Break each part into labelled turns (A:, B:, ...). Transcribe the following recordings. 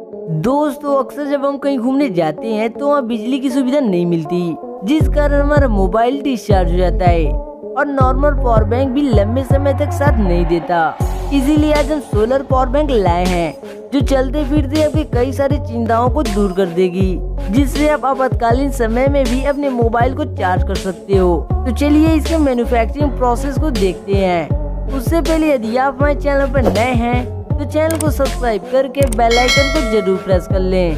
A: दोस्तों अक्सर जब हम कहीं घूमने जाते हैं तो वहाँ बिजली की सुविधा नहीं मिलती, जिस कारण हमारा मोबाइल डिस्चार्ज हो जाता है और नॉर्मल पावर बैंक भी लंबे समय तक साथ नहीं देता। इसीलिए आज हम सोलर पावर बैंक लाए हैं जो चलते फिरते आपके कई सारी चिंताओं को दूर कर देगी, जिससे आप आपातकालीन समय में भी अपने मोबाइल को चार्ज कर सकते हो। तो चलिए इसके मैन्युफैक्चरिंग प्रोसेस को देखते हैं। उससे पहले यदि आप हमारे चैनल पर नए हैं तो चैनल को सब्सक्राइब करके बेल आइकन को जरूर प्रेस कर लें।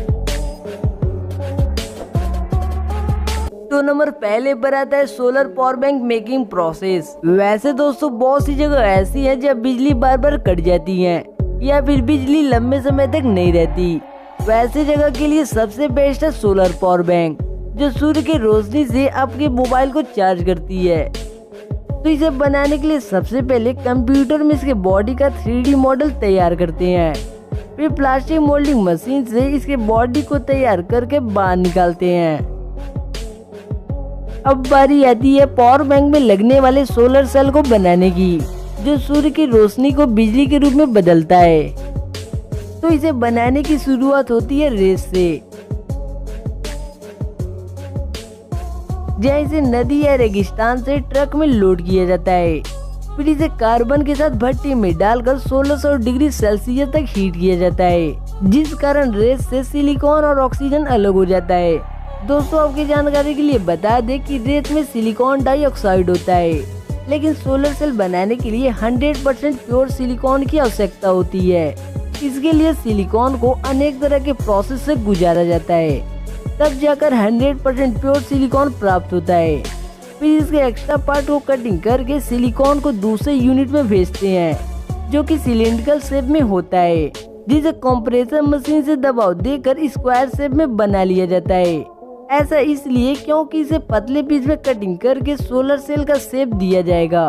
A: तो नंबर पहले पर आता है solar power bank making process. वैसे दोस्तों बहुत सी जगह ऐसी है जब बिजली बार बार कट जाती है या फिर बिजली लंबे समय तक नहीं रहती। वैसे जगह के लिए सबसे बेस्ट है सोलर पावर बैंक, जो सूर्य की रोशनी से आपके मोबाइल को चार्ज करती है। तो इसे बनाने के लिए सबसे पहले कंप्यूटर में इसके बॉडी का 3D मॉडल तैयार करते हैं, फिर प्लास्टिक मोल्डिंग मशीन से इसके बॉडी को तैयार करके बाहर निकालते हैं। अब बारी आती है पावर बैंक में लगने वाले सोलर सेल को बनाने की, जो सूर्य की रोशनी को बिजली के रूप में बदलता है। तो इसे बनाने की शुरुआत होती है रेत से, जहाँ इसे नदी या रेगिस्तान से ट्रक में लोड किया जाता है। फिर इसे कार्बन के साथ भट्टी में डालकर 1600 डिग्री सेल्सियस तक हीट किया जाता है, जिस कारण रेत से सिलिकॉन और ऑक्सीजन अलग हो जाता है। दोस्तों आपकी जानकारी के लिए बता दें कि रेत में सिलिकॉन डाइऑक्साइड होता है, लेकिन सोलर सेल बनाने के लिए 100% प्योर सिलिकॉन की आवश्यकता होती है। इसके लिए सिलिकॉन को अनेक तरह के प्रोसेस से गुजारा जाता है, तब जाकर 100% प्योर सिलिकॉन प्राप्त होता है। फिर इसके एक्स्ट्रा पार्ट को कटिंग करके सिलिकॉन को दूसरे यूनिट में भेजते हैं, जो कि सिलिंड्रिकल शेप में होता है, जिसे कंप्रेसर मशीन से दबाव देकर स्क्वायर शेप में बना लिया जाता है। ऐसा इसलिए क्योंकि इसे पतले पीस में कटिंग करके सोलर सेल का शेप दिया जाएगा।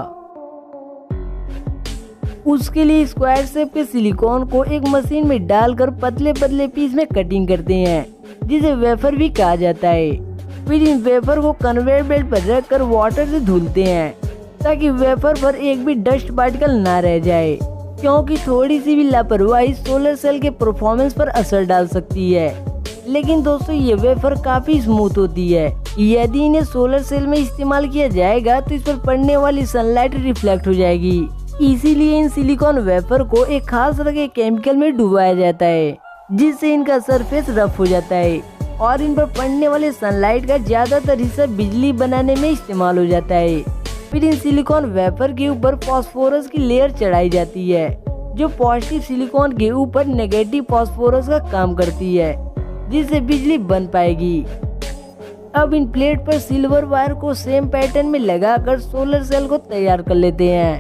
A: उसके लिए स्क्वायर शेप के सिलिकॉन को एक मशीन में डालकर पतले पतले पीस में कटिंग करते हैं, जिसे वेफर भी कहा जाता है। फिर इन वेफर को कन्वेयर बेल्ट पर रखकर वाटर से धुलते हैं, ताकि वेफर पर एक भी डस्ट पार्टिकल ना रह जाए, क्योंकि थोड़ी सी भी लापरवाही सोलर सेल के परफॉर्मेंस पर असर डाल सकती है। लेकिन दोस्तों ये वेफर काफी स्मूथ होती है। यदि इन्हें सोलर सेल में इस्तेमाल किया जाएगा तो इस पर पड़ने वाली सनलाइट रिफ्लेक्ट हो जाएगी। इसीलिए इन सिलिकॉन वेफर को एक खास तरह के केमिकल में डुबाया जाता है, जिससे इनका सरफेस रफ हो जाता है और इन पर पड़ने वाले सनलाइट का ज्यादातर हिस्सा बिजली बनाने में इस्तेमाल हो जाता है। फिर इन सिलिकॉन वेफर के ऊपर फास्फोरस की लेयर चढ़ाई जाती है, जो पॉजिटिव सिलिकॉन के ऊपर नेगेटिव फास्फोरस का काम करती है, जिससे बिजली बन पाएगी। अब इन प्लेट पर सिल्वर वायर को सेम पैटर्न में लगाकर सोलर सेल को तैयार कर लेते हैं।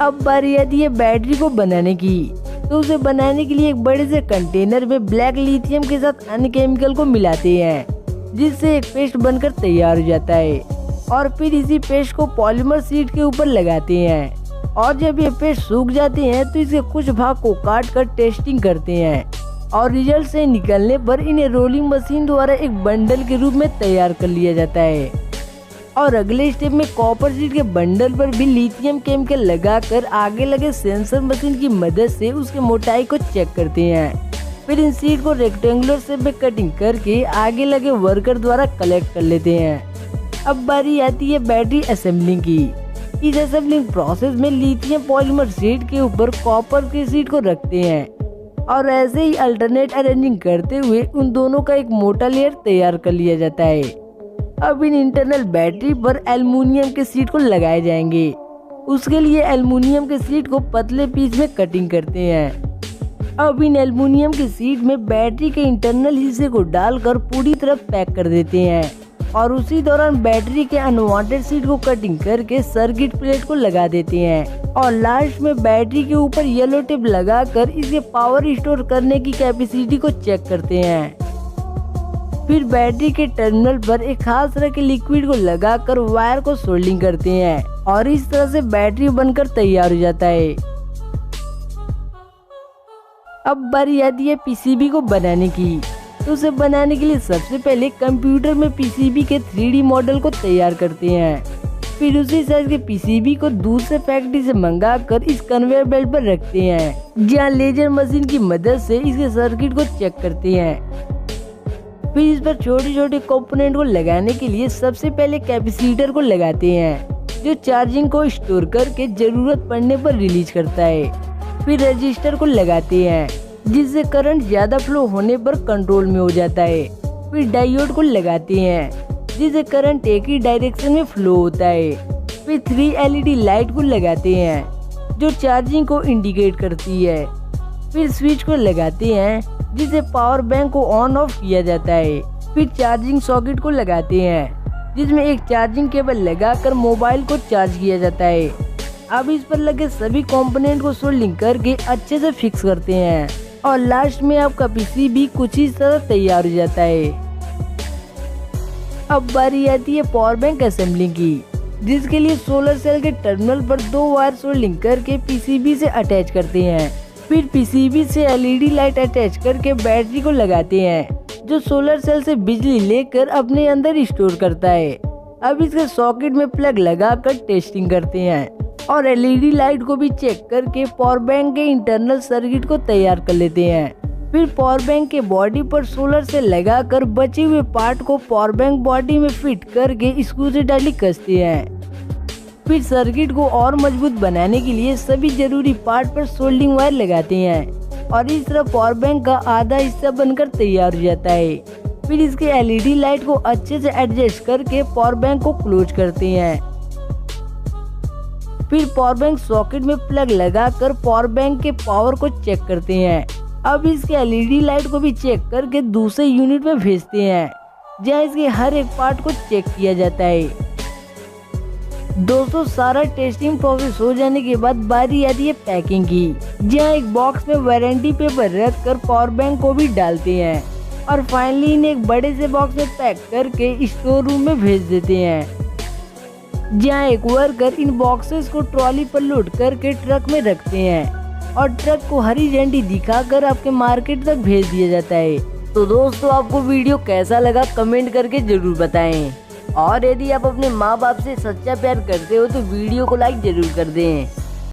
A: अब बारी आती है बैटरी को बनाने की। तो उसे बनाने के लिए एक बड़े से कंटेनर में ब्लैक लिथियम के साथ अन्य केमिकल को मिलाते हैं, जिससे एक पेस्ट बनकर तैयार हो जाता है। और फिर इसी पेस्ट को पॉलीमर शीट के ऊपर लगाते हैं, और जब ये पेस्ट सूख जाते हैं तो इसके कुछ भाग को काट कर टेस्टिंग करते हैं, और रिजल्ट से निकलने पर इन्हें रोलिंग मशीन द्वारा एक बंडल के रूप में तैयार कर लिया जाता है। और अगले स्टेप में कॉपर शीट के बंडल पर भी लिथियम केमिकल लगाकर आगे लगे सेंसर मशीन की मदद से उसके मोटाई को चेक करते हैं। फिर इन शीट को रेक्टेंगुलर शेप में कटिंग करके आगे लगे वर्कर द्वारा कलेक्ट कर लेते हैं। अब बारी आती है बैटरी असेंबलिंग की। इस असेंबलिंग प्रोसेस में लिथियम पॉलीमर शीट के ऊपर कॉपर की शीट को रखते हैं, और ऐसे ही अल्टरनेट अरेंजिंग करते हुए उन दोनों का एक मोटा लेयर तैयार कर लिया जाता है। अब इन इंटरनल बैटरी पर एल्युमिनियम के शीट को लगाए जाएंगे। उसके लिए एल्युमिनियम के शीट को पतले पीस में कटिंग करते हैं। अब इन एल्युमिनियम के शीट में बैटरी के इंटरनल हिस्से को डालकर पूरी तरह पैक कर देते हैं, और उसी दौरान बैटरी के अनवांटेड शीट को कटिंग करके सर्किट प्लेट को लगा देते हैं, और लास्ट में बैटरी के ऊपर येलो टेप लगाकर इसके पावर स्टोर करने की कैपेसिटी को चेक करते हैं। फिर बैटरी के टर्मिनल पर एक खास तरह के लिक्विड को लगाकर वायर को सोल्डिंग करते हैं, और इस तरह से बैटरी बनकर तैयार हो जाता है। अब बारी आती है पीसीबी को बनाने की। तो उसे बनाने के लिए सबसे पहले कंप्यूटर में पीसीबी के 3D मॉडल को तैयार करते हैं। फिर उसी साइज के पीसीबी को दूसरे फैक्ट्री से मंगा कर इस कन्वेयर बेल्ट पर रखते हैं, जहाँ लेजर मशीन की मदद से इसके सर्किट को चेक करते हैं। फिर इस पर छोटे छोटे कंपोनेंट को लगाने के लिए सबसे पहले कैपेसिटर को लगाते हैं, जो चार्जिंग को स्टोर करके जरूरत पड़ने पर रिलीज करता है। फिर रजिस्टर को लगाते हैं, जिससे करंट ज्यादा फ्लो होने पर कंट्रोल में हो जाता है। फिर डायोड को लगाते हैं, जिससे करंट एक ही डायरेक्शन में फ्लो होता है। फिर 3 LED लाइट को लगाते हैं, जो चार्जिंग को इंडिकेट करती है। फिर स्विच को लगाते हैं, जिससे पावर बैंक को ऑन ऑफ किया जाता है। फिर चार्जिंग सॉकेट को लगाते हैं, जिसमें एक चार्जिंग केबल लगाकर मोबाइल को चार्ज किया जाता है। अब इस पर लगे सभी कंपोनेंट को सोल्डिंग करके अच्छे से फिक्स करते हैं और लास्ट में आपका पीसीबी कुछ इस तरह तैयार हो जाता है। अब बारी आती है पावर बैंक असेंबलिंग की, जिसके लिए सोलर सेल के टर्मिनल पर 2 वायर सोल्डिंग करके पीसीबी से अटैच करते हैं। फिर पीसीबी से LED लाइट अटैच करके बैटरी को लगाते हैं, जो सोलर सेल से बिजली लेकर अपने अंदर स्टोर करता है। अब इसके सॉकेट में प्लग लगाकर टेस्टिंग करते हैं और LED लाइट को भी चेक करके पावर बैंक के इंटरनल सर्किट को तैयार कर लेते हैं। फिर पावर बैंक के बॉडी पर सोलर से लगाकर बचे हुए पार्ट को पावर बैंक बॉडी में फिट करके स्क्रू से टाइटली कसते हैं। फिर सर्किट को और मजबूत बनाने के लिए सभी जरूरी पार्ट पर सोल्डिंग वायर लगाते हैं और इस तरह पावर बैंक का आधा हिस्सा बनकर तैयार हो जाता है। फिर इसके LED लाइट को अच्छे से एडजस्ट करके पावर बैंक को क्लोज करते हैं। फिर पावर बैंक सॉकेट में प्लग लगाकर पावर बैंक के पावर को चेक करते हैं। अब इसके LED लाइट को भी चेक करके दूसरे यूनिट में भेजते हैं, जहाँ इसके हर एक पार्ट को चेक किया जाता है। दोस्तों, सारा टेस्टिंग प्रोसेस हो जाने के बाद बारी आती है पैकिंग की, जहाँ एक बॉक्स में वारंटी पेपर रखकर पावर बैंक को भी डालते हैं और फाइनली इन्हें एक बड़े से बॉक्स में पैक करके स्टोर रूम में भेज देते हैं, जहाँ एक वर्कर इन बॉक्सेस को ट्रॉली पर लोड करके ट्रक में रखते हैं और ट्रक को हरी झंडी दिखाकर आपके मार्केट तक भेज दिया जाता है। तो दोस्तों, आपको वीडियो कैसा लगा कमेंट करके जरूर बताएं और यदि आप अपने माँ बाप से सच्चा प्यार करते हो तो वीडियो को लाइक जरूर कर दें।